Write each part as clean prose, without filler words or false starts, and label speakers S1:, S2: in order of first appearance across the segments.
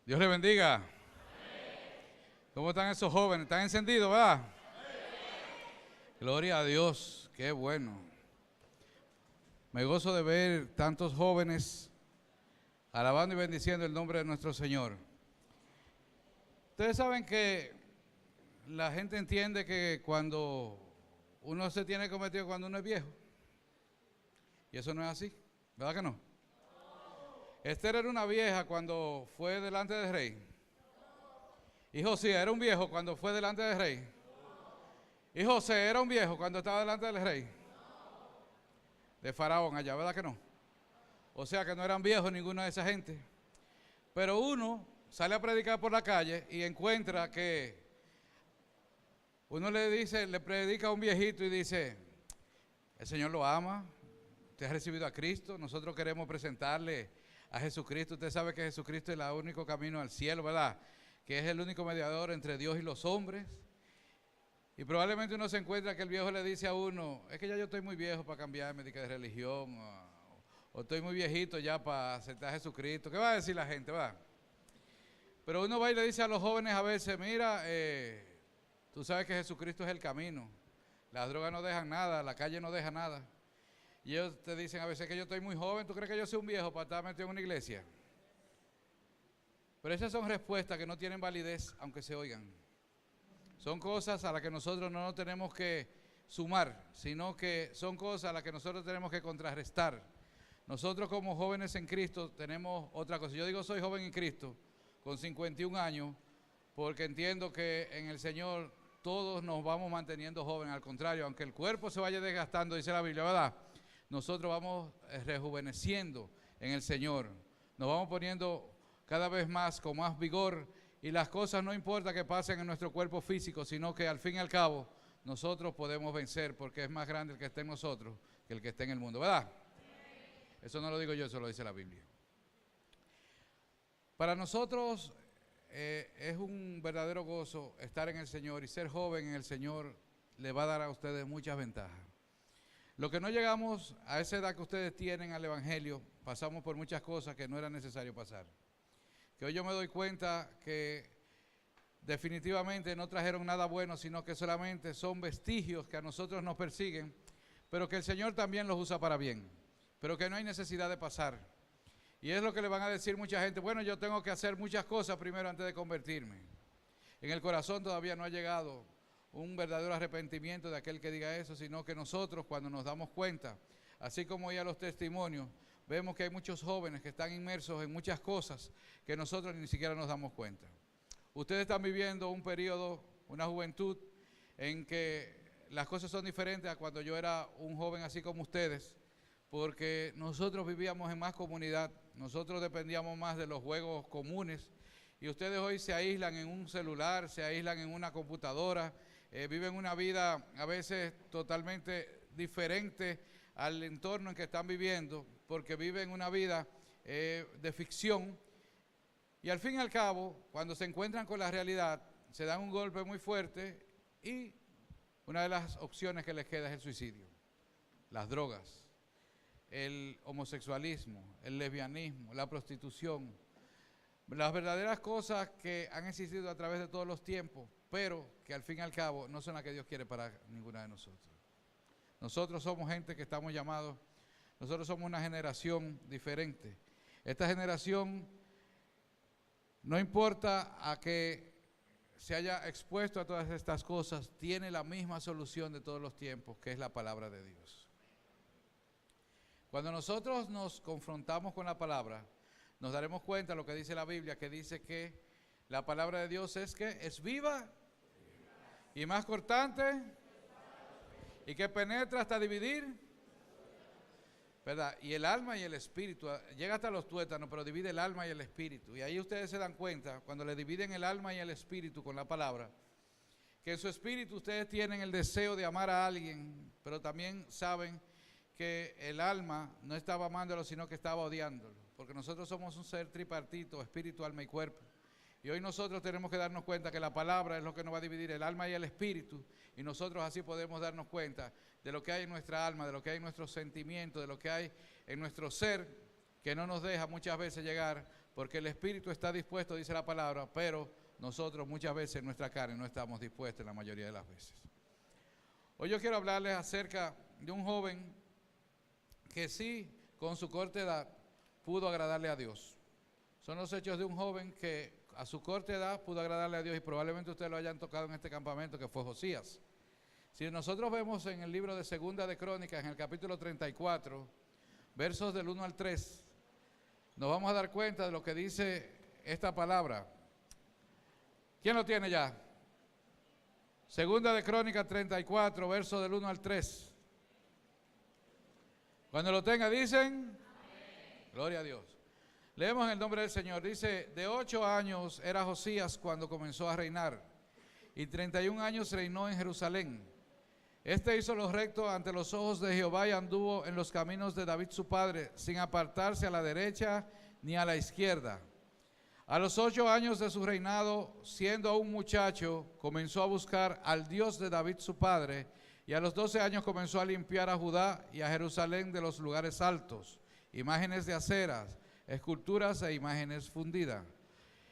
S1: Dios le bendiga. ¿Cómo están esos jóvenes? ¿Están encendidos, verdad? Gloria a Dios, qué bueno. Me gozo de ver tantos jóvenes alabando y bendiciendo el nombre de nuestro Señor. Ustedes saben que la gente entiende que cuando uno se tiene cometido cuando uno es viejo. Y eso no es así, ¿verdad que no? Esther era una vieja cuando fue delante del rey. Y Josías era un viejo cuando fue delante del rey. Y José era un viejo cuando estaba delante del rey. De Faraón allá, ¿verdad que no? O sea que no eran viejos ninguno de esa gente. Pero uno sale a predicar por la calle y encuentra que uno le predica a un viejito y dice: el Señor lo ama, usted ha recibido a Cristo, nosotros queremos presentarle a Jesucristo. Usted sabe que Jesucristo es el único camino al cielo, ¿verdad? Que es el único mediador entre Dios y los hombres. Y probablemente uno se encuentra que el viejo le dice a uno: es que ya yo estoy muy viejo para cambiarme de religión, o estoy muy viejito ya para aceptar a Jesucristo. ¿Qué va a decir la gente, verdad? Pero uno va y le dice a los jóvenes a veces: mira, tú sabes que Jesucristo es el camino, las drogas no dejan nada, la calle no deja nada. Y ellos te dicen a veces que yo estoy muy joven, ¿tú crees que yo soy un viejo para estar metido en una iglesia? Pero esas son respuestas que no tienen validez aunque se oigan. Son cosas a las que nosotros no nos tenemos que sumar, sino que son cosas a las que nosotros tenemos que contrarrestar. Nosotros como jóvenes en Cristo tenemos otra cosa. Yo digo soy joven en Cristo con 51 años porque entiendo que en el Señor todos nos vamos manteniendo jóvenes. Al contrario, aunque el cuerpo se vaya desgastando, dice la Biblia, ¿verdad? Nosotros vamos rejuveneciendo en el Señor. Nos vamos poniendo cada vez más con más vigor. Y las cosas no importa que pasen en nuestro cuerpo físico, sino que al fin y al cabo nosotros podemos vencer, porque es más grande el que está en nosotros que el que está en el mundo, ¿verdad? Eso no lo digo yo, eso lo dice la Biblia. Para nosotros es un verdadero gozo estar en el Señor, y ser joven en el Señor le va a dar a ustedes muchas ventajas. Lo que no llegamos a esa edad que ustedes tienen al Evangelio, pasamos por muchas cosas que no era necesario pasar. Que hoy yo me doy cuenta que definitivamente no trajeron nada bueno, sino que solamente son vestigios que a nosotros nos persiguen, pero que el Señor también los usa para bien, pero que no hay necesidad de pasar. Y es lo que le van a decir mucha gente: bueno, yo tengo que hacer muchas cosas primero antes de convertirme. En el corazón todavía no ha llegado un verdadero arrepentimiento de aquel que diga eso, sino que nosotros, cuando nos damos cuenta, así como ya los testimonios, vemos que hay muchos jóvenes que están inmersos en muchas cosas que nosotros ni siquiera nos damos cuenta. Ustedes están viviendo un periodo, una juventud, en que las cosas son diferentes a cuando yo era un joven así como ustedes, porque nosotros vivíamos en más comunidad, nosotros dependíamos más de los juegos comunes, y ustedes hoy se aíslan en un celular, se aíslan en una computadora, viven una vida a veces totalmente diferente al entorno en que están viviendo, porque viven una vida de ficción, y al fin y al cabo, cuando se encuentran con la realidad, se dan un golpe muy fuerte, y una de las opciones que les queda es el suicidio, las drogas, el homosexualismo, el lesbianismo, la prostitución, las verdaderas cosas que han existido a través de todos los tiempos, pero que al fin y al cabo no son las que Dios quiere para ninguna de nosotros. Nosotros somos gente que estamos llamados, nosotros somos una generación diferente. Esta generación, no importa a que se haya expuesto a todas estas cosas, tiene la misma solución de todos los tiempos, que es la palabra de Dios. Cuando nosotros nos confrontamos con la palabra, nos daremos cuenta de lo que dice la Biblia, que dice que la palabra de Dios es viva y más cortante, y que penetra hasta dividir, ¿verdad? Y el alma y el espíritu, llega hasta los tuétanos, pero divide el alma y el espíritu. Y ahí ustedes se dan cuenta, cuando le dividen el alma y el espíritu con la palabra, que en su espíritu ustedes tienen el deseo de amar a alguien, pero también saben que el alma no estaba amándolo, sino que estaba odiándolo. Porque nosotros somos un ser tripartito, espíritu, alma y cuerpo. Y hoy nosotros tenemos que darnos cuenta que la palabra es lo que nos va a dividir el alma y el espíritu, y nosotros así podemos darnos cuenta de lo que hay en nuestra alma, de lo que hay en nuestros sentimientos, de lo que hay en nuestro ser, que no nos deja muchas veces llegar, porque el espíritu está dispuesto, dice la palabra, pero nosotros muchas veces en nuestra carne no estamos dispuestos en la mayoría de las veces. Hoy yo quiero hablarles acerca de un joven que sí, con su corta edad, pudo agradarle a Dios. Son los hechos de un joven que a su corta edad pudo agradarle a Dios, y probablemente ustedes lo hayan tocado en este campamento, que fue Josías. Si nosotros vemos en el libro de Segunda de Crónicas, en el capítulo 34, versos del 1 al 3, nos vamos a dar cuenta de lo que dice esta palabra. ¿Quién lo tiene ya? Segunda de Crónicas 34, versos del 1 al 3. Cuando lo tenga, dicen, amén. Gloria a Dios. Leemos en el nombre del Señor. Dice, de 8 años era Josías cuando comenzó a reinar, y 31 años reinó en Jerusalén. Este hizo lo recto ante los ojos de Jehová y anduvo en los caminos de David su padre, sin apartarse a la derecha ni a la izquierda. A los 8 años de su reinado, siendo aún muchacho, comenzó a buscar al Dios de David su padre, y a los 12 años comenzó a limpiar a Judá y a Jerusalén de los lugares altos, imágenes de aceras, esculturas e imágenes fundidas.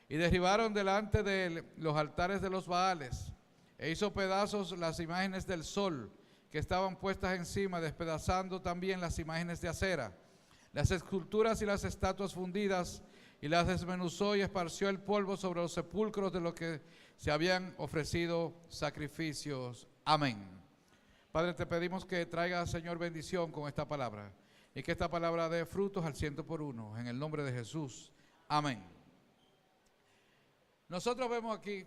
S1: Y derribaron delante de él los altares de los Baales, e hizo pedazos las imágenes del sol que estaban puestas encima, despedazando también las imágenes de acera, las esculturas y las estatuas fundidas, y las desmenuzó y esparció el polvo sobre los sepulcros de los que se habían ofrecido sacrificios. Amén. Padre, te pedimos que traiga, Señor, bendición con esta palabra, y que esta palabra dé frutos al 100%, en el nombre de Jesús. Amén. Nosotros vemos aquí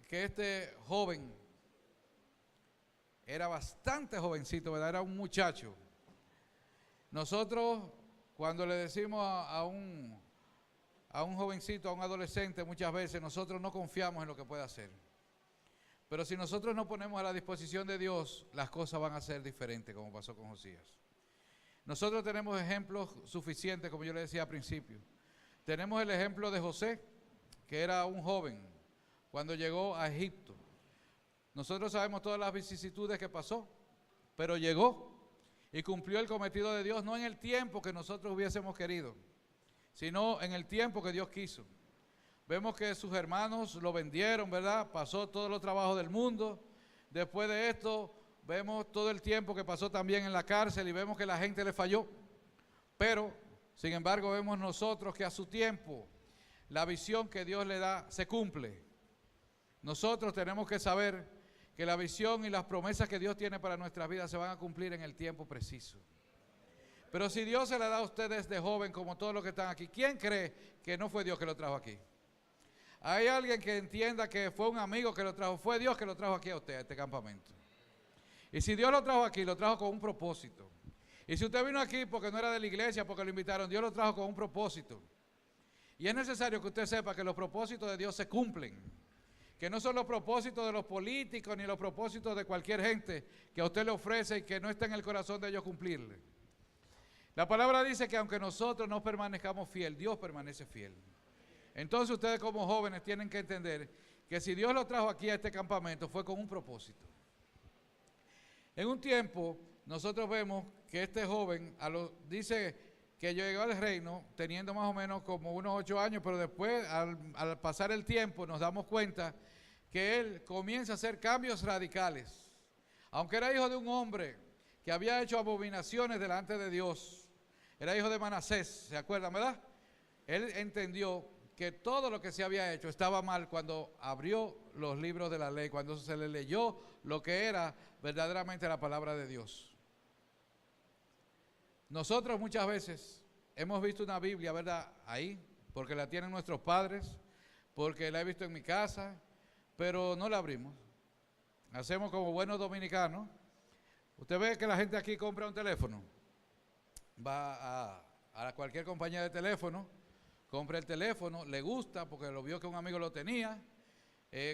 S1: que este joven era bastante jovencito, ¿verdad? Era un muchacho. Nosotros, cuando le decimos a un jovencito, a un adolescente, muchas veces nosotros no confiamos en lo que puede hacer. Pero si nosotros nos ponemos a la disposición de Dios, las cosas van a ser diferentes, como pasó con Josías. Nosotros tenemos ejemplos suficientes, como yo le decía al principio. Tenemos el ejemplo de José, que era un joven cuando llegó a Egipto. Nosotros sabemos todas las vicisitudes que pasó, pero llegó y cumplió el cometido de Dios, no en el tiempo que nosotros hubiésemos querido, sino en el tiempo que Dios quiso. Vemos que sus hermanos lo vendieron, ¿verdad? Pasó todos los trabajos del mundo. Después de esto, vemos todo el tiempo que pasó también en la cárcel, y vemos que la gente le falló. Pero, sin embargo, vemos nosotros que a su tiempo, la visión que Dios le da se cumple. Nosotros tenemos que saber que la visión y las promesas que Dios tiene para nuestras vidas se van a cumplir en el tiempo preciso. Pero si Dios se la da a usted desde joven, como todos los que están aquí, ¿quién cree que no fue Dios que lo trajo aquí? ¿Hay alguien que entienda que fue un amigo que lo trajo? Fue Dios que lo trajo aquí a usted, a este campamento. Y si Dios lo trajo aquí, lo trajo con un propósito. Y si usted vino aquí porque no era de la iglesia, porque lo invitaron, Dios lo trajo con un propósito. Y es necesario que usted sepa que los propósitos de Dios se cumplen. Que no son los propósitos de los políticos ni los propósitos de cualquier gente que a usted le ofrece y que no está en el corazón de ellos cumplirle. La palabra dice que aunque nosotros no permanezcamos fiel, Dios permanece fiel. Entonces ustedes como jóvenes tienen que entender que si Dios lo trajo aquí a este campamento fue con un propósito. En un tiempo nosotros vemos que este joven dice que llegó al reino teniendo más o menos como unos 8 años, pero después al pasar el tiempo nos damos cuenta que él comienza a hacer cambios radicales. Aunque era hijo de un hombre que había hecho abominaciones delante de Dios, era hijo de Manasés, ¿se acuerdan, verdad? Él entendió que todo lo que se había hecho estaba mal cuando abrió los libros de la ley, cuando se le leyó lo que era verdaderamente la palabra de Dios. Nosotros muchas veces hemos visto una Biblia, ¿verdad? Ahí, porque la tienen nuestros padres, porque la he visto en mi casa, pero no la abrimos. Hacemos como buenos dominicanos. Usted ve que la gente aquí compra un teléfono. Va a cualquier compañía de teléfono, compra el teléfono, le gusta porque lo vio que un amigo lo tenía,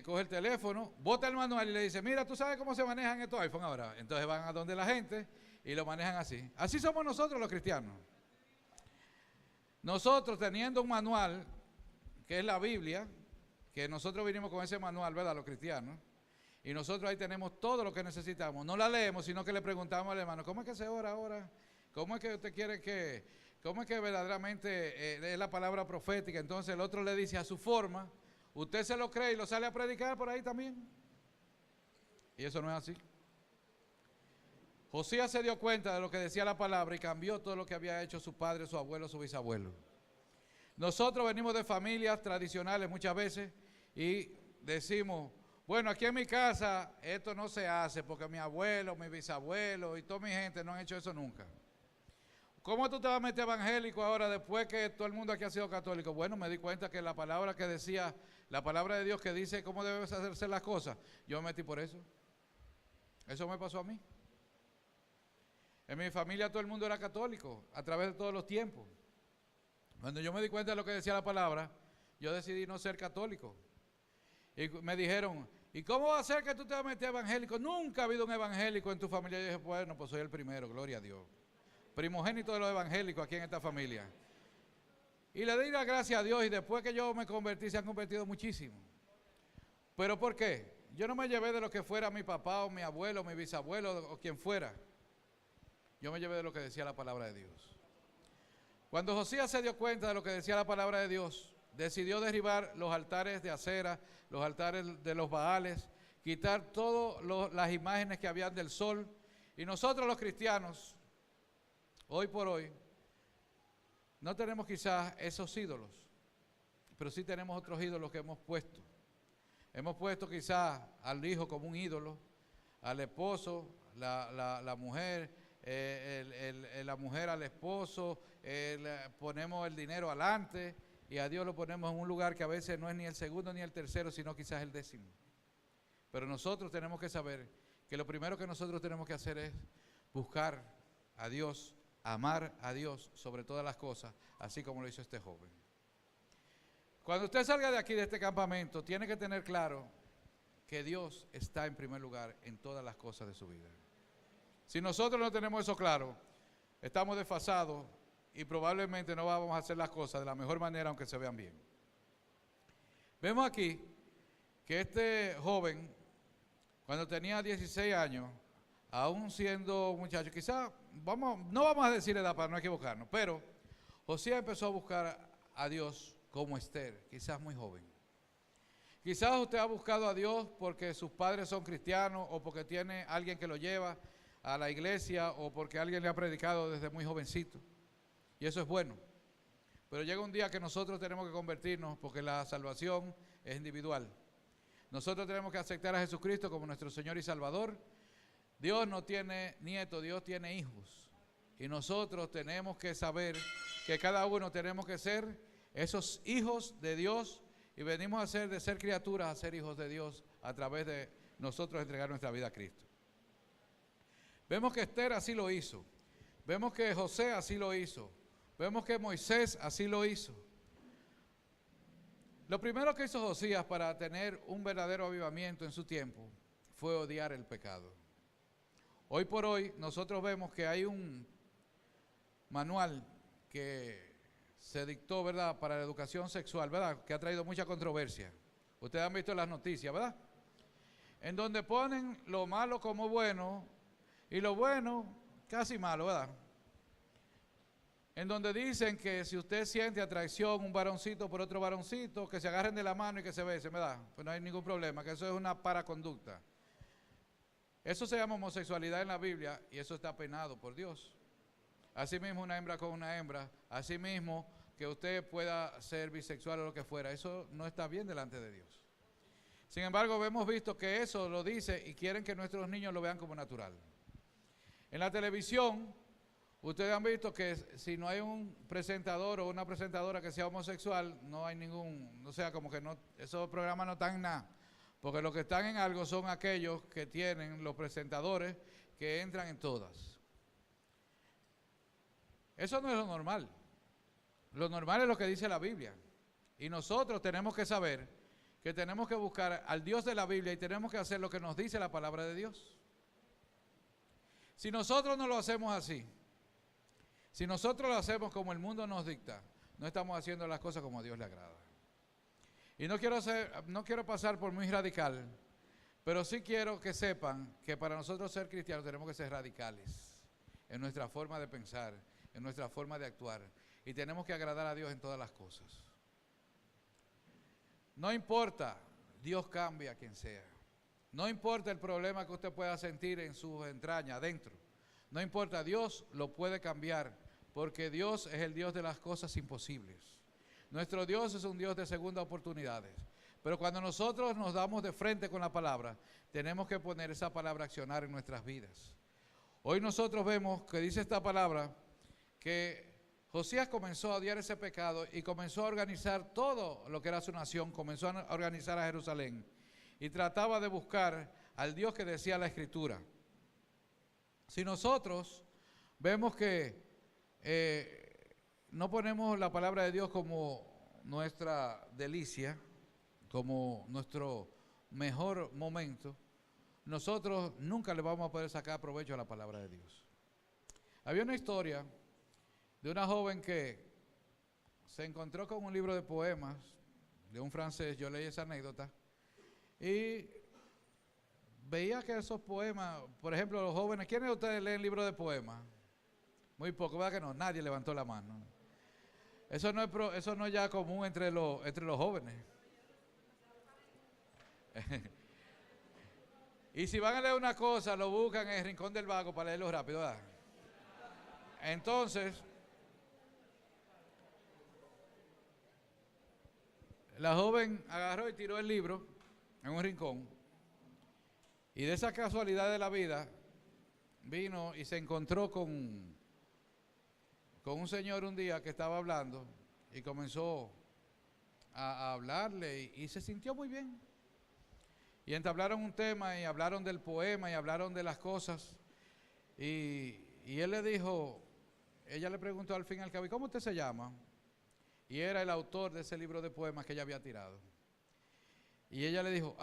S1: coge el teléfono, bota el manual y le dice, mira, ¿tú sabes cómo se manejan estos iPhone ahora? Entonces van a donde la gente y lo manejan así. Así somos nosotros los cristianos. Nosotros teniendo un manual, que es la Biblia, que nosotros vinimos con ese manual, ¿verdad? Los cristianos. Y nosotros ahí tenemos todo lo que necesitamos. No la leemos, sino que le preguntamos al hermano, ¿cómo es que se ora ahora? ¿Cómo es que usted quiere ¿Cómo es que verdaderamente es la palabra profética? Entonces el otro le dice a su forma, usted se lo cree y lo sale a predicar por ahí también. Y eso no es así. Josías se dio cuenta de lo que decía la palabra y cambió todo lo que había hecho su padre, su abuelo, su bisabuelo. Nosotros venimos de familias tradicionales muchas veces y decimos, bueno, aquí en mi casa esto no se hace porque mi abuelo, mi bisabuelo y toda mi gente no han hecho eso nunca. ¿Cómo tú te vas a meter evangélico ahora después que todo el mundo aquí ha sido católico? Bueno, me di cuenta que la palabra que decía, la palabra de Dios que dice cómo deben hacerse las cosas, yo me metí por eso. Eso me pasó a mí. En mi familia todo el mundo era católico a través de todos los tiempos. Cuando yo me di cuenta de lo que decía la palabra, yo decidí no ser católico. Y me dijeron, ¿y cómo va a ser que tú te vas a meter evangélico? Nunca ha habido un evangélico en tu familia. Y yo dije, bueno, pues soy el primero, gloria a Dios. Primogénito de los evangélicos aquí en esta familia. Y le di la gracia a Dios y después que yo me convertí, se han convertido muchísimo. ¿Pero por qué? Yo no me llevé de lo que fuera mi papá o mi abuelo, mi bisabuelo o quien fuera. Yo me llevé de lo que decía la palabra de Dios. Cuando Josías se dio cuenta de lo que decía la palabra de Dios, decidió derribar los altares de acera, los altares de los Baales, quitar todas las imágenes que habían del sol. Y nosotros los cristianos, hoy por hoy, no tenemos quizás esos ídolos, pero sí tenemos otros ídolos que hemos puesto. Hemos puesto quizás al hijo como un ídolo, al esposo, la mujer, la mujer al esposo, ponemos el dinero adelante y a Dios lo ponemos en un lugar que a veces no es ni el segundo ni el tercero, sino quizás el décimo. Pero nosotros tenemos que saber que lo primero que nosotros tenemos que hacer es buscar a Dios, amar a Dios sobre todas las cosas, así como lo hizo este joven. Cuando usted salga de aquí, de este campamento, tiene que tener claro que Dios está en primer lugar en todas las cosas de su vida. Si nosotros no tenemos eso claro, estamos desfasados y probablemente no vamos a hacer las cosas de la mejor manera aunque se vean bien. Vemos aquí que este joven, cuando tenía 16 años, aún siendo muchacho, quizás, no vamos a decir edad para no equivocarnos, pero Josías empezó a buscar a Dios como Esther, quizás muy joven. Quizás usted ha buscado a Dios porque sus padres son cristianos o porque tiene alguien que lo lleva a la iglesia o porque alguien le ha predicado desde muy jovencito. Y eso es bueno. Pero llega un día que nosotros tenemos que convertirnos porque la salvación es individual. Nosotros tenemos que aceptar a Jesucristo como nuestro Señor y Salvador. Dios no tiene nietos, Dios tiene hijos. Y nosotros tenemos que saber que cada uno tenemos que ser esos hijos de Dios y venimos a ser de ser criaturas a ser hijos de Dios a través de nosotros entregar nuestra vida a Cristo. Vemos que Esther así lo hizo. Vemos que José así lo hizo. Vemos que Moisés así lo hizo. Lo primero que hizo Josías para tener un verdadero avivamiento en su tiempo fue odiar el pecado. Hoy por hoy nosotros vemos que hay un manual que se dictó, ¿verdad?, para la educación sexual, ¿verdad?, que ha traído mucha controversia. Ustedes han visto las noticias, ¿verdad? En donde ponen lo malo como bueno y lo bueno casi malo, ¿verdad? En donde dicen que si usted siente atracción un varoncito por otro varoncito, que se agarren de la mano y que se besen, ¿verdad? Pues no hay ningún problema, que eso es una paraconducta. Eso se llama homosexualidad en la Biblia y eso está penado por Dios. Asimismo una hembra con una hembra, asimismo que usted pueda ser bisexual o lo que fuera, eso no está bien delante de Dios. Sin embargo, hemos visto que eso lo dice y quieren que nuestros niños lo vean como natural. En la televisión, ustedes han visto que si no hay un presentador o una presentadora que sea homosexual, no hay ningún, o sea, como que no, esos programas no están en nada, porque los que están en algo son aquellos que tienen los presentadores que entran en todas. Eso no es lo normal. Lo normal es lo que dice la Biblia. Y nosotros tenemos que saber que tenemos que buscar al Dios de la Biblia y tenemos que hacer lo que nos dice la palabra de Dios. Si nosotros no lo hacemos así, si nosotros lo hacemos como el mundo nos dicta, no estamos haciendo las cosas como a Dios le agrada. Y no quiero pasar por muy radical, pero sí quiero que sepan que para nosotros ser cristianos tenemos que ser radicales en nuestra forma de pensar, en nuestra forma de actuar. Y tenemos que agradar a Dios en todas las cosas. No importa, Dios cambia a quien sea. No importa el problema que usted pueda sentir en sus entrañas, adentro. No importa, Dios lo puede cambiar, porque Dios es el Dios de las cosas imposibles. Nuestro Dios es un Dios de segundas oportunidades. Pero cuando nosotros nos damos de frente con la palabra, tenemos que poner esa palabra a accionar en nuestras vidas. Hoy nosotros vemos que dice esta palabra que Josías comenzó a odiar ese pecado y comenzó a organizar todo lo que era su nación, comenzó a organizar a Jerusalén y trataba de buscar al Dios que decía la Escritura. Si nosotros vemos que no ponemos la palabra de Dios como nuestra delicia, como nuestro mejor momento, nosotros nunca le vamos a poder sacar provecho a la palabra de Dios. Había una historia de una joven que se encontró con un libro de poemas de un francés. Yo leí esa anécdota y veía que esos poemas, por ejemplo, los jóvenes, ¿quiénes de ustedes leen libros de poemas? Muy poco, ¿verdad que no? Nadie levantó la mano. Eso no es ya común entre los jóvenes. Y si van a leer una cosa, lo buscan en el rincón del vago para leerlo rápido, ¿verdad? Entonces, la joven agarró y tiró el libro en un rincón. Y de esa casualidad de la vida, vino y se encontró con un señor un día que estaba hablando y comenzó a hablarle y se sintió muy bien. Y entablaron un tema y hablaron del poema y hablaron de las cosas. Y él le dijo, ella le preguntó al fin y al cabo, ¿y cómo usted se llama? Y era el autor de ese libro de poemas que ella había tirado. Y ella le dijo,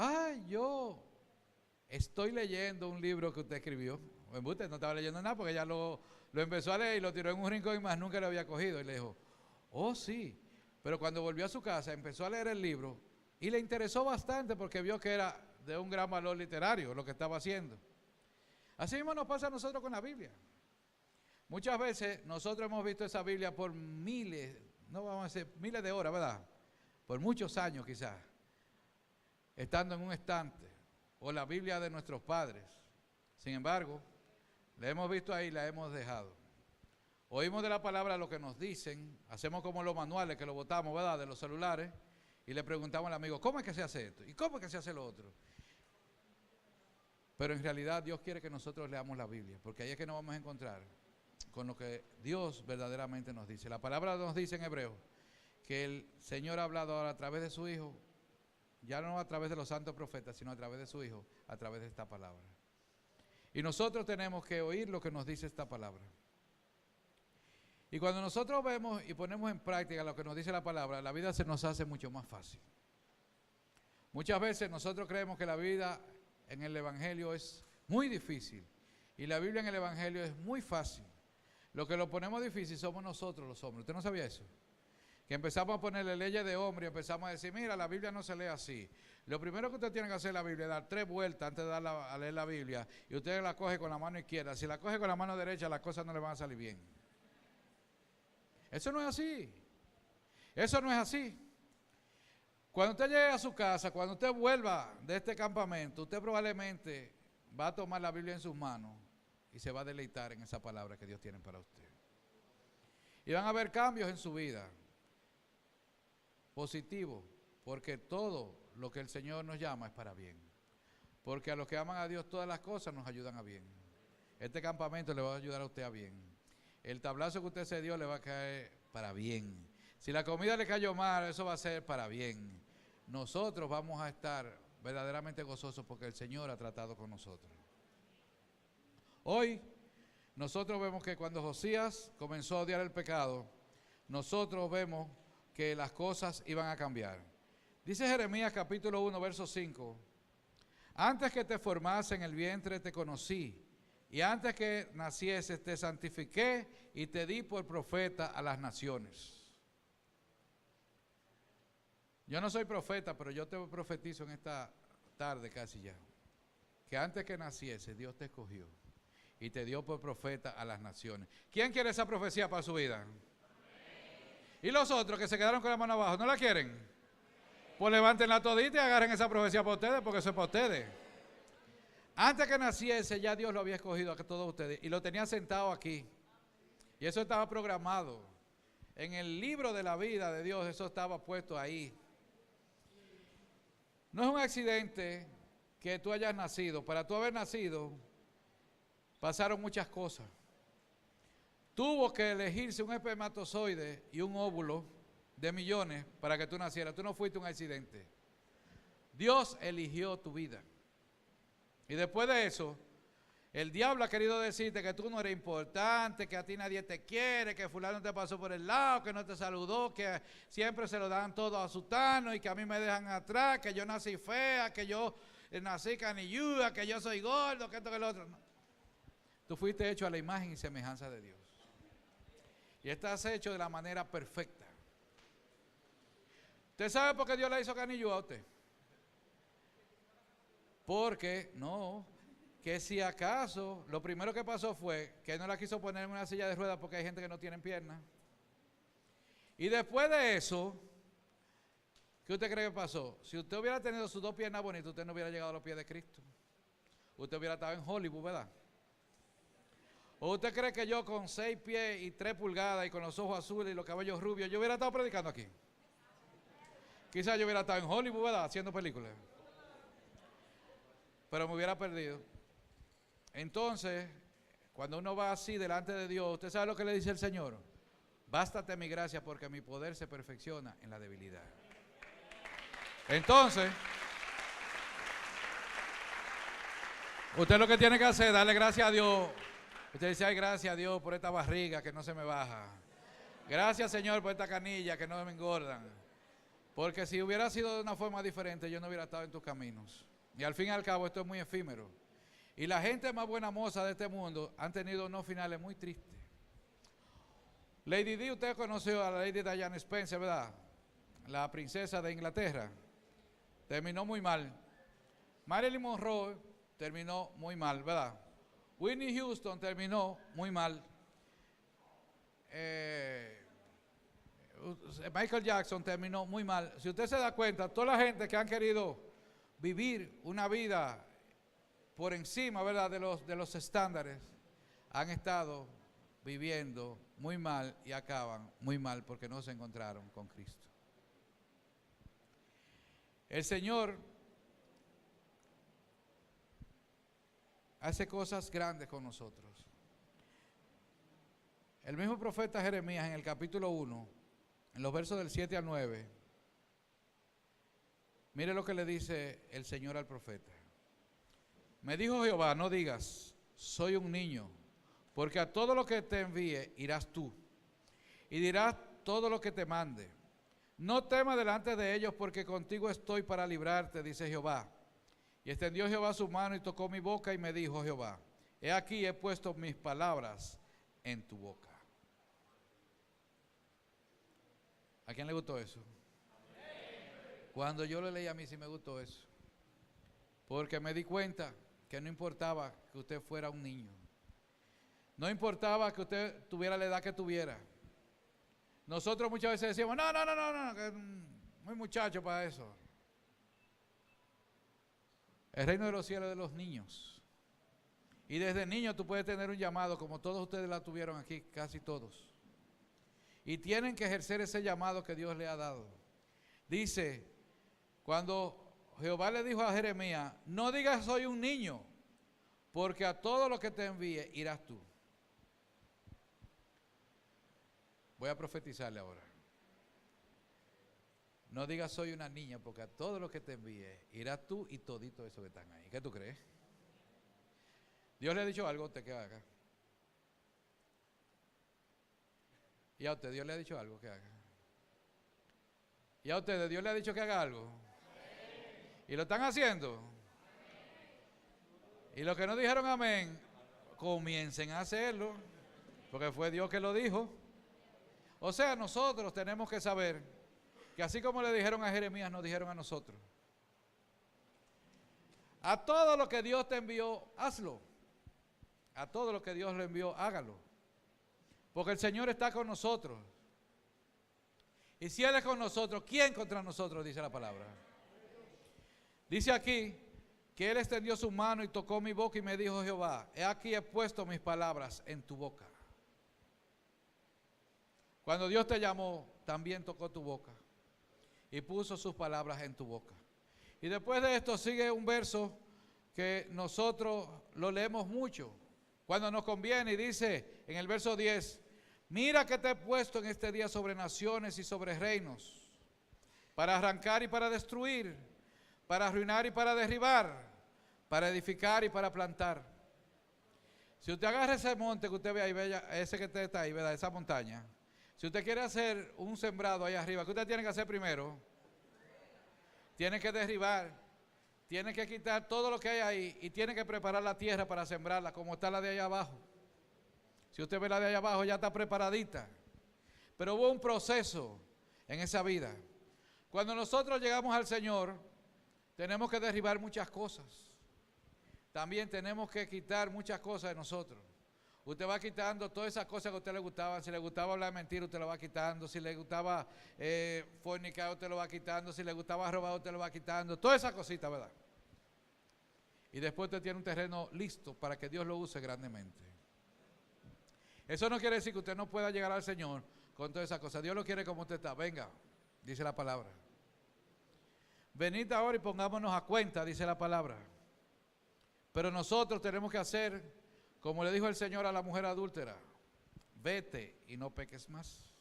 S1: yo estoy leyendo un libro que usted escribió. Usted no estaba leyendo nada porque ella lo empezó a leer y lo tiró en un rincón y más nunca lo había cogido. Y le dijo, oh sí. Pero cuando volvió a su casa empezó a leer el libro y le interesó bastante porque vio que era de un gran valor literario lo que estaba haciendo. Así mismo nos pasa a nosotros con la Biblia. Muchas veces nosotros hemos visto esa Biblia por miles, no vamos a decir miles de horas, ¿verdad? Por muchos años quizás, estando en un estante, o la Biblia de nuestros padres. Sin embargo, la hemos visto ahí y la hemos dejado. Oímos de la palabra lo que nos dicen, hacemos como los manuales que lo botamos, ¿verdad? De los celulares, y le preguntamos al amigo, ¿cómo es que se hace esto? ¿Y cómo es que se hace lo otro? Pero en realidad Dios quiere que nosotros leamos la Biblia, porque ahí es que nos vamos a encontrar con lo que Dios verdaderamente nos dice. La palabra nos dice en Hebreos que el Señor ha hablado ahora a través de su Hijo, ya no a través de los santos profetas, sino a través de su Hijo, a través de esta palabra. Y nosotros tenemos que oír lo que nos dice esta palabra. Y cuando nosotros vemos y ponemos en práctica lo que nos dice la palabra, la vida se nos hace mucho más fácil. Muchas veces nosotros creemos que la vida en el Evangelio es muy difícil y la Biblia en el Evangelio es muy fácil. Lo que lo ponemos difícil somos nosotros los hombres. ¿Usted no sabía eso? Que empezamos a ponerle leyes de hombre y empezamos a decir, mira, la Biblia no se lee así. Lo primero que usted tiene que hacer en la Biblia es dar 3 vueltas antes de a leer la Biblia y usted la coge con la mano izquierda. Si la coge con la mano derecha, las cosas no le van a salir bien. Eso no es así. Eso no es así. Cuando usted llegue a su casa, cuando usted vuelva de este campamento, usted probablemente va a tomar la Biblia en sus manos y se va a deleitar en esa palabra que Dios tiene para usted. Y van a haber cambios en su vida, positivos, porque todo lo que el Señor nos llama es para bien. Porque a los que aman a Dios todas las cosas nos ayudan a bien. Este campamento le va a ayudar a usted a bien. El tablazo que usted se dio le va a caer para bien. Si la comida le cayó mal, eso va a ser para bien. Nosotros vamos a estar verdaderamente gozosos porque el Señor ha tratado con nosotros. Hoy nosotros vemos que cuando Josías comenzó a odiar el pecado, nosotros vemos que las cosas iban a cambiar. Dice Jeremías capítulo 1, verso 5, antes que te formase en el vientre te conocí, y antes que nacieses te santifiqué y te di por profeta a las naciones. Yo no soy profeta, pero yo te profetizo en esta tarde casi ya, que antes que naciese Dios te escogió y te dio por profeta a las naciones. ¿Quién quiere esa profecía para su vida? ¿Y los otros que se quedaron con la mano abajo, no la quieren? Pues levántenla todita y agarren esa profecía para ustedes, porque eso es para ustedes. Antes que naciese ya Dios lo había escogido a todos ustedes y lo tenía sentado aquí. Y eso estaba programado. En el libro de la vida de Dios eso estaba puesto ahí. No es un accidente que tú hayas nacido. Para tú haber nacido pasaron muchas cosas. Tuvo que elegirse un espermatozoide y un óvulo de millones para que tú nacieras. Tú no fuiste un accidente. Dios eligió tu vida. Y después de eso, el diablo ha querido decirte que tú no eres importante, que a ti nadie te quiere, que fulano te pasó por el lado, que no te saludó, que siempre se lo dan todo a sutano y que a mí me dejan atrás, que yo nací fea, que yo nací canilluda, que yo soy gordo, que esto, que lo otro. No. Tú fuiste hecho a la imagen y semejanza de Dios. Y estás hecho de la manera perfecta. ¿Usted sabe por qué Dios le hizo canilluda a usted? Porque, que si acaso, lo primero que pasó fue que no la quiso poner en una silla de ruedas porque hay gente que no tiene piernas. Y después de eso, ¿qué usted cree que pasó? Si usted hubiera tenido sus dos piernas bonitas, usted no hubiera llegado a los pies de Cristo. Usted hubiera estado en Hollywood, ¿verdad? ¿O usted cree que yo con 6 pies y 3 pulgadas y con los ojos azules y los cabellos rubios, yo hubiera estado predicando aquí? Quizás yo hubiera estado en Hollywood, ¿verdad? Haciendo películas. Pero me hubiera perdido. Entonces, cuando uno va así delante de Dios, ¿usted sabe lo que le dice el Señor? Bástate mi gracia porque mi poder se perfecciona en la debilidad. Entonces, usted lo que tiene que hacer es darle gracias a Dios. Usted dice, ay, gracias a Dios por esta barriga que no se me baja. Gracias, Señor, por esta canilla que no me engordan. Porque si hubiera sido de una forma diferente, yo no hubiera estado en tus caminos. Y al fin y al cabo esto es muy efímero. Y la gente más buena moza de este mundo han tenido unos finales muy tristes. Lady Di, usted conoció a la Lady Diana Spencer, ¿verdad? La princesa de Inglaterra. Terminó muy mal. Marilyn Monroe terminó muy mal, ¿verdad? Whitney Houston terminó muy mal. Michael Jackson terminó muy mal. Si usted se da cuenta, toda la gente que han querido vivir una vida por encima, ¿verdad?, de los estándares, han estado viviendo muy mal y acaban muy mal porque no se encontraron con Cristo. El Señor hace cosas grandes con nosotros. El mismo profeta Jeremías en el capítulo 1, en los versos del 7 al 9, mire lo que le dice el Señor al profeta. Me dijo Jehová, no digas, soy un niño, porque a todo lo que te envíe irás tú, y dirás todo lo que te mande. No temas delante de ellos, porque contigo estoy para librarte, dice Jehová. Y extendió Jehová su mano y tocó mi boca y me dijo Jehová, he aquí he puesto mis palabras en tu boca. ¿A quién le gustó eso? Cuando yo lo leí a mí sí me gustó eso. Porque me di cuenta que no importaba que usted fuera un niño. No importaba que usted tuviera la edad que tuviera. Nosotros muchas veces decíamos, no, que es muy muchacho para eso. El reino de los cielos es de los niños. Y desde niño tú puedes tener un llamado, como todos ustedes la tuvieron aquí, casi todos. Y tienen que ejercer ese llamado que Dios le ha dado. Dice, cuando Jehová le dijo a Jeremías, no digas soy un niño, porque a todo lo que te envíe irás tú. Voy a profetizarle ahora. No digas soy una niña, porque a todo lo que te envíe irás tú y todito eso que están ahí. ¿Qué tú crees? Dios le ha dicho algo a usted que haga. Y a usted Dios le ha dicho algo que haga. Y a ustedes Dios le ha dicho que haga algo. Y lo están haciendo. Y los que no dijeron amén, comiencen a hacerlo, porque fue Dios que lo dijo. O sea, nosotros tenemos que saber que así como le dijeron a Jeremías, nos dijeron a nosotros. A todo lo que Dios te envió, hazlo. a todo lo que Dios le envió, hágalo. Porque el Señor está con nosotros. Y si Él es con nosotros, ¿quién contra nosotros? Dice la palabra. Dice aquí que Él extendió su mano y tocó mi boca y me dijo Jehová, he aquí he puesto mis palabras en tu boca. Cuando Dios te llamó, también tocó tu boca y puso sus palabras en tu boca. Y después de esto sigue un verso que nosotros lo leemos mucho cuando nos conviene, y dice en el verso 10, mira que te he puesto en este día sobre naciones y sobre reinos, para arrancar y para destruir, para arruinar y para derribar, para edificar y para plantar. Si usted agarra ese monte que usted ve ahí, ese que usted está ahí, ¿verdad? Esa montaña. Si usted quiere hacer un sembrado ahí arriba, ¿qué usted tiene que hacer primero? Tiene que derribar, tiene que quitar todo lo que hay ahí y tiene que preparar la tierra para sembrarla, como está la de allá abajo. Si usted ve la de allá abajo, ya está preparadita. Pero hubo un proceso en esa vida. Cuando nosotros llegamos al Señor, tenemos que derribar muchas cosas. También tenemos que quitar muchas cosas de nosotros. Usted va quitando todas esas cosas que a usted le gustaban. Si le gustaba hablar mentira, usted lo va quitando. Si le gustaba fornicar, usted lo va quitando. Si le gustaba robar, usted lo va quitando. Todas esas cositas, ¿verdad? Y después usted tiene un terreno listo para que Dios lo use grandemente. Eso no quiere decir que usted no pueda llegar al Señor con todas esas cosas. Dios lo quiere como usted está. Venga, dice la palabra. Venid ahora y pongámonos a cuenta, dice la palabra. Pero nosotros tenemos que hacer como le dijo el Señor a la mujer adúltera, vete y no peques más.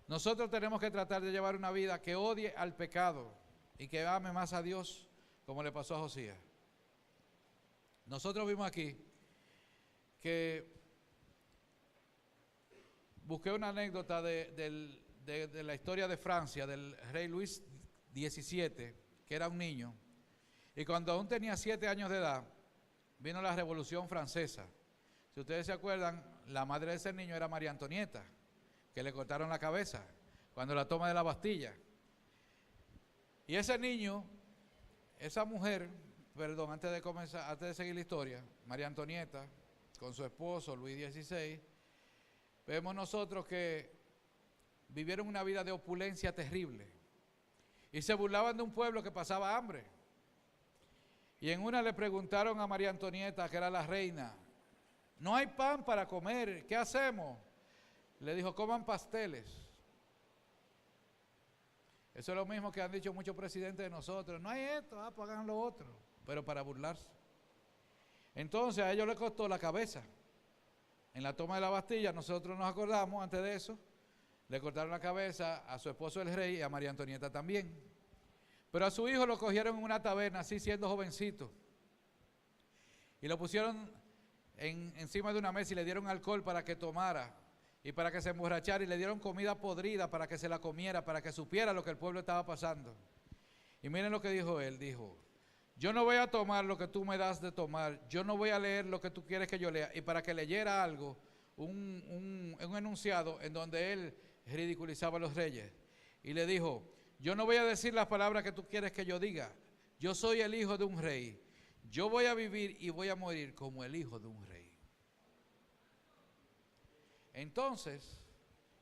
S1: Nosotros tenemos que tratar de llevar una vida que odie al pecado y que ame más a Dios, como le pasó a Josías. Nosotros vimos aquí que busqué una anécdota de la historia de Francia, del rey Luis XVII, que era un niño, y cuando aún tenía 7 años de edad, vino la Revolución Francesa. Si ustedes se acuerdan, la madre de ese niño era María Antonieta, que le cortaron la cabeza cuando la toma de la Bastilla. Y ese niño, esa mujer, perdón, antes de seguir la historia, María Antonieta, con su esposo Luis XVI, vemos nosotros que vivieron una vida de opulencia terrible y se burlaban de un pueblo que pasaba hambre. Y en una le preguntaron a María Antonieta, que era la reina, no hay pan para comer, ¿qué hacemos? Le dijo, coman pasteles. Eso es lo mismo que han dicho muchos presidentes de nosotros, no hay esto, pues hagan lo otro, pero para burlarse. Entonces a ellos les costó la cabeza. En la toma de la Bastilla, nosotros nos acordamos, antes de eso, le cortaron la cabeza a su esposo el rey y a María Antonieta también. Pero a su hijo lo cogieron en una taberna, así siendo jovencito. Y lo pusieron encima de una mesa y le dieron alcohol para que tomara y para que se emborrachara. Y le dieron comida podrida para que se la comiera, para que supiera lo que el pueblo estaba pasando. Y miren lo que dijo él, dijo, yo no voy a tomar lo que tú me das de tomar, yo no voy a leer lo que tú quieres que yo lea. Y para que leyera algo, un enunciado en donde él ridiculizaba a los reyes. Y le dijo, yo no voy a decir las palabras que tú quieres que yo diga. Yo soy el hijo de un rey. Yo voy a vivir y voy a morir como el hijo de un rey. Entonces,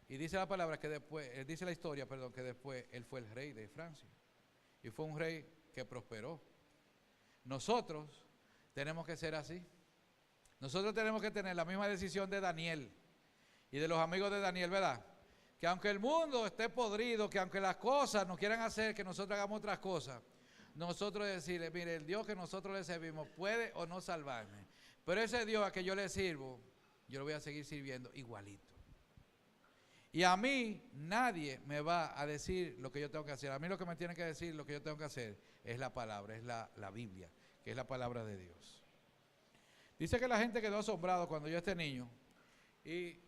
S1: y dice la palabra que después, dice la historia, perdón, que después él fue el rey de Francia. Y fue un rey que prosperó. Nosotros tenemos que ser así. Nosotros tenemos que tener la misma decisión de Daniel y de los amigos de Daniel, ¿verdad? Que aunque el mundo esté podrido, que aunque las cosas nos quieran hacer que nosotros hagamos otras cosas, nosotros decirle, mire, el Dios que nosotros le servimos puede o no salvarme, pero ese Dios a que yo le sirvo, yo lo voy a seguir sirviendo igualito. Y a mí nadie me va a decir lo que yo tengo que hacer. A mí lo que me tiene que decir lo que yo tengo que hacer es la palabra, es la Biblia, que es la palabra de Dios. Dice que la gente quedó asombrado cuando yo este niño. ¿Y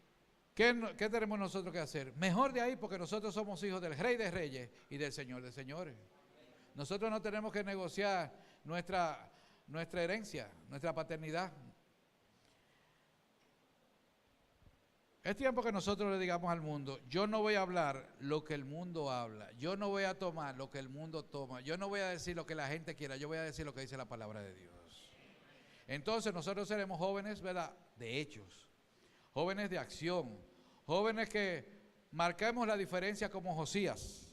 S1: qué tenemos nosotros que hacer? Mejor de ahí, porque nosotros somos hijos del Rey de Reyes y del Señor de Señores. Nosotros no tenemos que negociar nuestra herencia, nuestra paternidad. Es tiempo que nosotros le digamos al mundo, yo no voy a hablar lo que el mundo habla, yo no voy a tomar lo que el mundo toma, yo no voy a decir lo que la gente quiera, yo voy a decir lo que dice la palabra de Dios. Entonces nosotros seremos jóvenes, ¿verdad?, de hechos, jóvenes de acción, jóvenes que marquemos la diferencia como Josías.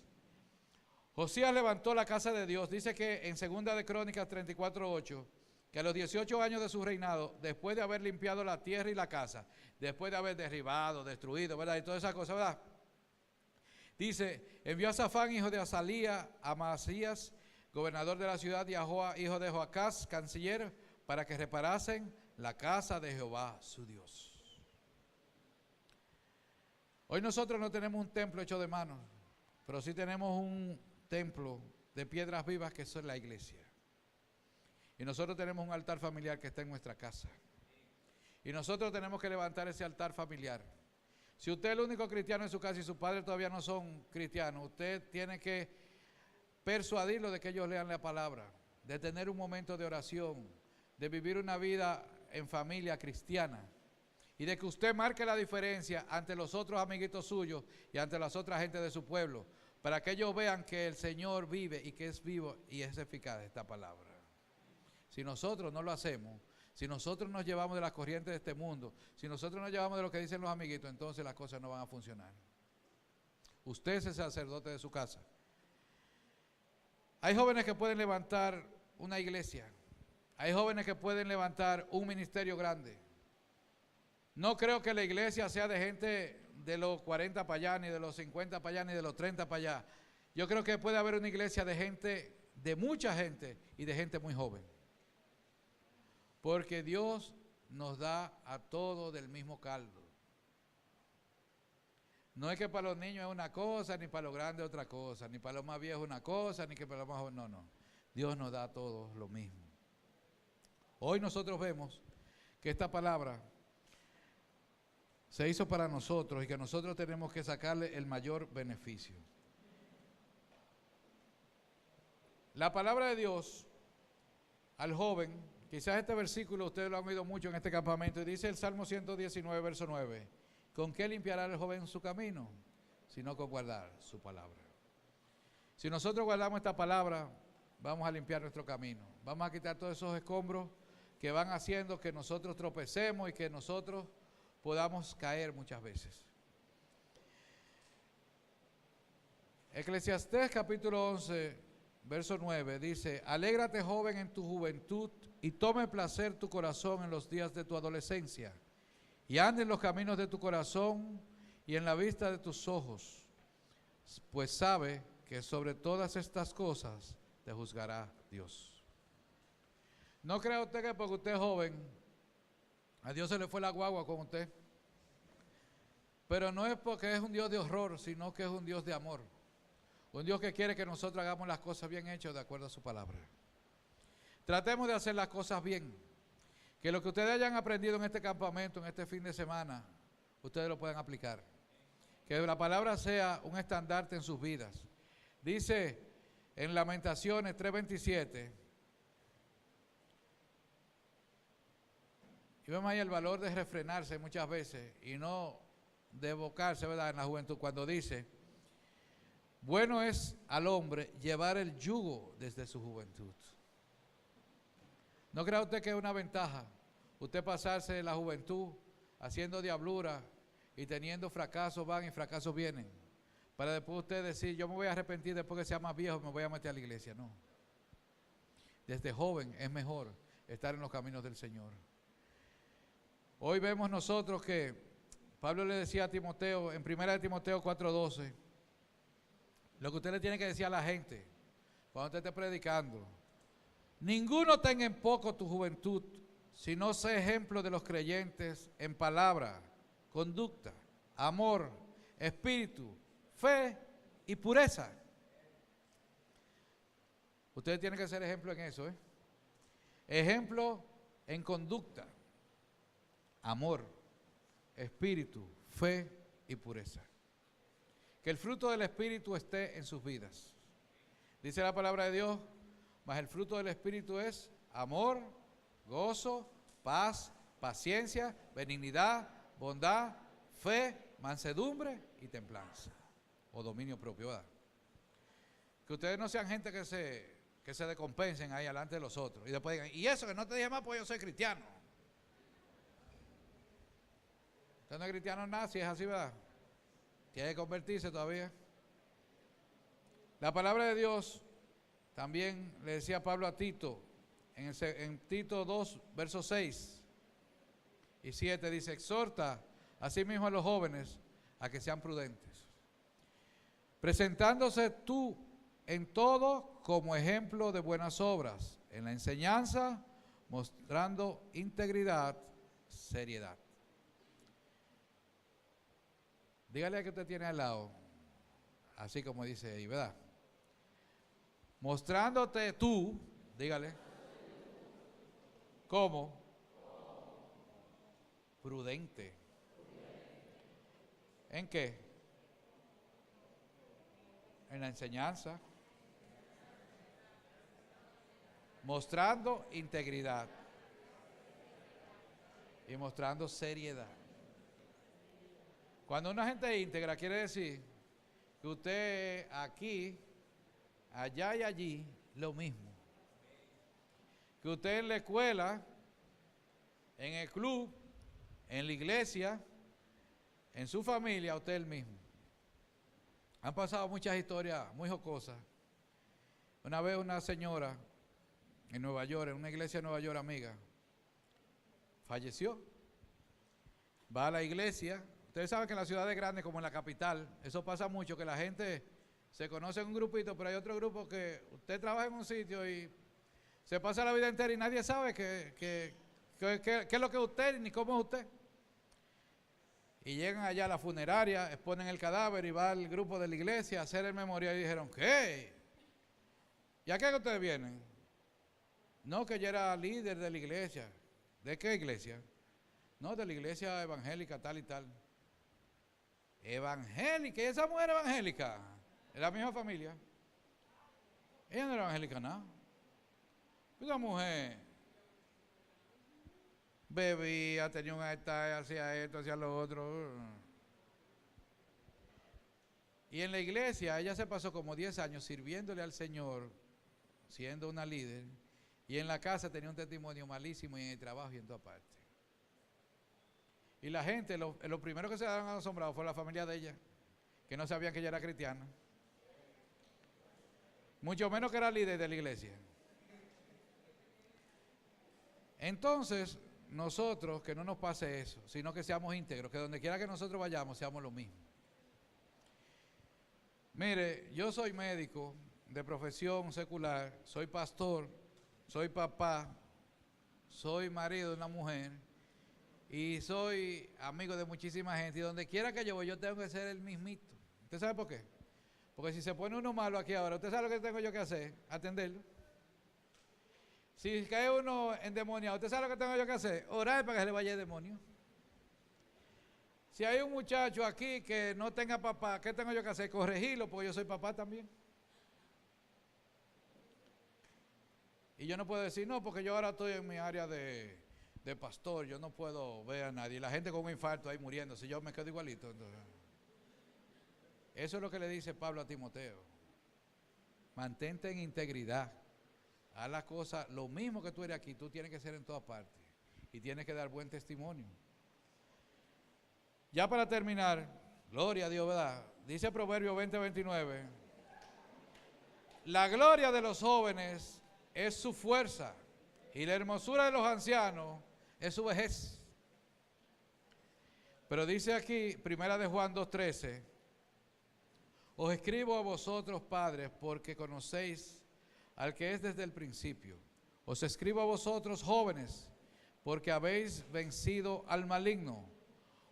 S1: Josías levantó la casa de Dios. Dice que en 2 de Crónicas 34:8, que a los 18 años de su reinado, después de haber limpiado la tierra y la casa, después de haber derribado, destruido, ¿verdad?, y todas esas cosas, ¿verdad?, dice, envió a Safán, hijo de Azalía, a Maasías, gobernador de la ciudad, y a Joa, hijo de Joacás, canciller, para que reparasen la casa de Jehová, su Dios. Hoy nosotros no tenemos un templo hecho de manos, pero sí tenemos un templo de piedras vivas que es la iglesia. Y nosotros tenemos un altar familiar que está en nuestra casa. Y nosotros tenemos que levantar ese altar familiar. Si usted es el único cristiano en su casa y sus padres todavía no son cristianos, usted tiene que persuadirlos de que ellos lean la palabra, de tener un momento de oración, de vivir una vida en familia cristiana y de que usted marque la diferencia ante los otros amiguitos suyos y ante las otras gentes de su pueblo, para que ellos vean que el Señor vive y que es vivo y es eficaz esta palabra. Si nosotros no lo hacemos, si nosotros nos llevamos de las corrientes de este mundo, si nosotros nos llevamos de lo que dicen los amiguitos, entonces las cosas no van a funcionar. Usted es el sacerdote de su casa. Hay jóvenes que pueden levantar una iglesia. Hay jóvenes que pueden levantar un ministerio grande. No creo que la iglesia sea de gente de los 40 para allá, ni de los 50 para allá, ni de los 30 para allá. Yo creo que puede haber una iglesia de gente, de mucha gente y de gente muy joven. Porque Dios nos da a todos del mismo caldo. No es que para los niños es una cosa, ni para los grandes otra cosa, ni para los más viejos una cosa, ni que para los más jóvenes, no. Dios nos da a todos lo mismo. Hoy nosotros vemos que esta palabra se hizo para nosotros y que nosotros tenemos que sacarle el mayor beneficio. La palabra de Dios al joven, quizás este versículo ustedes lo han oído mucho en este campamento, y dice el Salmo 119, verso 9, ¿con qué limpiará el joven su camino? Sino con guardar su palabra. Si nosotros guardamos esta palabra, vamos a limpiar nuestro camino. Vamos a quitar todos esos escombros que van haciendo que nosotros tropecemos y que nosotros podamos caer muchas veces. Eclesiastés capítulo 11, verso 9 dice, alégrate joven en tu juventud y tome placer tu corazón en los días de tu adolescencia y ande en los caminos de tu corazón y en la vista de tus ojos, pues sabe que sobre todas estas cosas te juzgará Dios. No crea usted que porque usted es joven, a Dios se le fue la guagua con usted. Pero no es porque es un Dios de horror, sino que es un Dios de amor. Un Dios que quiere que nosotros hagamos las cosas bien hechas de acuerdo a su palabra. Tratemos de hacer las cosas bien. Que lo que ustedes hayan aprendido en este campamento, en este fin de semana, ustedes lo puedan aplicar. Que la palabra sea un estandarte en sus vidas. Dice en Lamentaciones 3:27, y vemos ahí el valor de refrenarse muchas veces y no de evocarse, ¿verdad?, en la juventud, cuando dice, bueno es al hombre llevar el yugo desde su juventud. ¿No cree usted que es una ventaja usted pasarse de la juventud haciendo diablura y teniendo fracasos van y fracasos vienen? Para después usted decir, yo me voy a arrepentir después que sea más viejo, me voy a meter a la iglesia. No. Desde joven es mejor estar en los caminos del Señor. Hoy vemos nosotros que Pablo le decía a Timoteo, en 1 Timoteo 4:12, lo que usted le tiene que decir a la gente cuando usted esté predicando, ninguno tenga en poco tu juventud, sino sé ejemplo de los creyentes en palabra, conducta, amor, espíritu, fe y pureza. Ustedes tienen que ser ejemplo en eso, ejemplo en conducta, amor, espíritu, fe y pureza. Que el fruto del espíritu esté en sus vidas. Dice la palabra de Dios, mas el fruto del espíritu es amor, gozo, paz, paciencia, benignidad, bondad, fe, mansedumbre y templanza o dominio propio, ¿verdad? Que ustedes no sean gente que que se descompensen ahí delante de los otros. Y después digan, y eso que no te dije más, pues yo soy cristiano. Usted no es cristiano nada, si es así, ¿verdad? Tiene que convertirse todavía. La palabra de Dios, también le decía Pablo a Tito, en Tito 2, versos 6 y 7, dice, exhorta asimismo a los jóvenes a que sean prudentes, presentándose tú en todo como ejemplo de buenas obras, en la enseñanza, mostrando integridad, seriedad. Dígale a que usted tiene al lado, así como dice ahí, ¿verdad? Mostrándote tú, dígale, como prudente. ¿En qué? En la enseñanza. Mostrando integridad. Y mostrando seriedad. Cuando una gente íntegra quiere decir que usted aquí, allá y allí, lo mismo. Que usted en la escuela, en el club, en la iglesia, en su familia, usted el mismo. Han pasado muchas historias muy jocosas. Una vez una señora en Nueva York, en una iglesia de Nueva York, amiga, falleció. Va a la iglesia. Ustedes saben que en las ciudades grandes, como en la capital, eso pasa mucho, que la gente se conoce en un grupito, pero hay otro grupo que usted trabaja en un sitio y se pasa la vida entera y nadie sabe qué es lo que es usted ni cómo es usted. Y llegan allá a la funeraria, exponen el cadáver y va el grupo de la iglesia a hacer el memorial y dijeron, ¿qué? ¿Y a qué ustedes vienen? No, que yo era líder de la iglesia. ¿De qué iglesia? No, de la iglesia evangélica tal y tal. Evangélica, ¿y esa mujer evangélica? Es la misma familia. Ella no era evangélica nada. Esa mujer bebía, tenía un altar, hacía esto, hacía lo otro. Y en la iglesia ella se pasó como 10 años sirviéndole al Señor, siendo una líder. Y en la casa tenía un testimonio malísimo y en el trabajo y en toda parte. Y la gente, lo primero que se han asombrado fue la familia de ella, que no sabían que ella era cristiana. Mucho menos que era líder de la iglesia. Entonces, nosotros, que no nos pase eso, sino que seamos íntegros, que donde quiera que nosotros vayamos, seamos lo mismo. Mire, yo soy médico de profesión secular, soy pastor, soy papá, soy marido de una mujer y soy amigo de muchísima gente. Y donde quiera que yo voy, yo tengo que ser el mismito. ¿Usted sabe por qué? Porque si se pone uno malo aquí ahora, ¿usted sabe lo que tengo yo que hacer? Atenderlo. Si cae uno endemoniado, ¿usted sabe lo que tengo yo que hacer? Orar para que se le vaya el demonio. Si hay un muchacho aquí que no tenga papá, ¿qué tengo yo que hacer? Corregirlo, porque yo soy papá también. Y yo no puedo decir, no, porque yo ahora estoy en mi área de pastor, yo no puedo ver a nadie. La gente con un infarto ahí muriéndose, yo me quedo igualito. Entonces, eso es lo que le dice Pablo a Timoteo. Mantente en integridad. Haz las cosas, lo mismo que tú eres aquí, tú tienes que ser en todas partes. Y tienes que dar buen testimonio. Ya para terminar, gloria a Dios, ¿verdad? Dice Proverbio 20:29. La gloria de los jóvenes es su fuerza y la hermosura de los ancianos es su vejez. Pero dice aquí, primera de Juan 2:13, os escribo a vosotros, padres, porque conocéis al que es desde el principio. Os escribo a vosotros, jóvenes, porque habéis vencido al maligno.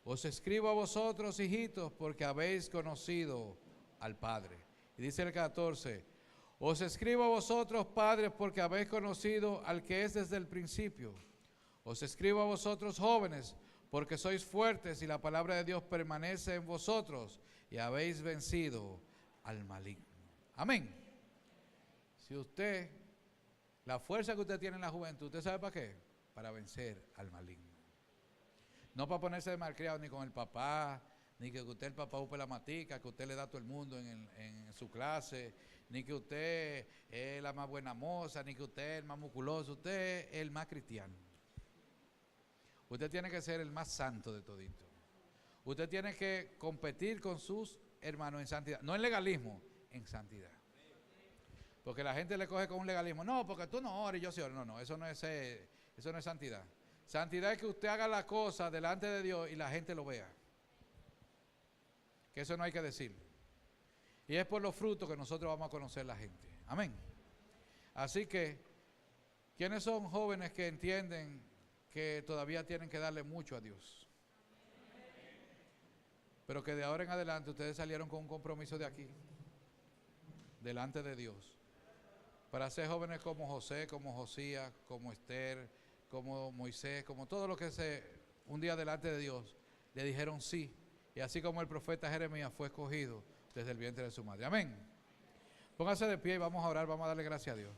S1: Os escribo a vosotros, hijitos, porque habéis conocido al Padre. Y dice el 14, os escribo a vosotros, padres, porque habéis conocido al que es desde el principio. Os escribo a vosotros, jóvenes, porque sois fuertes y la palabra de Dios permanece en vosotros y habéis vencido al maligno. Amén. Si usted, la fuerza que usted tiene en la juventud, ¿usted sabe para qué? Para vencer al maligno. No para ponerse de malcriado ni con el papá, ni que usted es el papá upe la matica, que usted le da a todo el mundo en su clase, ni que usted es la más buena moza, ni que usted es el más musculoso, usted es el más cristiano. Usted tiene que ser el más santo de todito. Usted tiene que competir con sus hermanos en santidad, no en legalismo, en santidad. Porque la gente le coge con un legalismo, no, porque tú no ores, yo sí oro. No, eso no es santidad. Santidad es que usted haga las cosas delante de Dios y la gente lo vea. Que eso no hay que decir. Y es por los frutos que nosotros vamos a conocer la gente. Amén. Así que, ¿quiénes son jóvenes que entienden que todavía tienen que darle mucho a Dios? Pero que de ahora en adelante ustedes salieron con un compromiso de aquí, delante de Dios, para ser jóvenes como José, como Josías, como Esther, como Moisés, como todos los que un día delante de Dios le dijeron sí, y así como el profeta Jeremías fue escogido desde el vientre de su madre. Amén. Póngase de pie y vamos a orar, vamos a darle gracias a Dios.